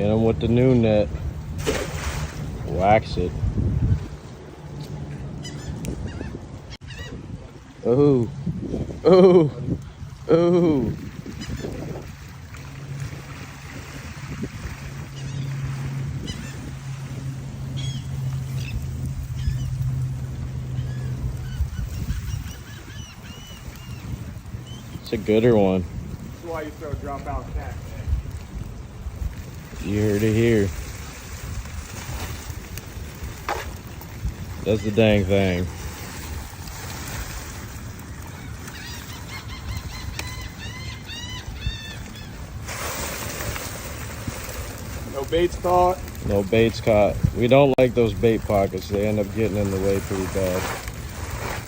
Hit him with the new net. Wax it. Ooh. Ooh. Ooh. It's a gooder one. That's why you throw a drop out cat. You heard it here. That's the dang thing. No baits caught. No baits caught. We don't like those bait pockets. They end up getting in the way pretty bad.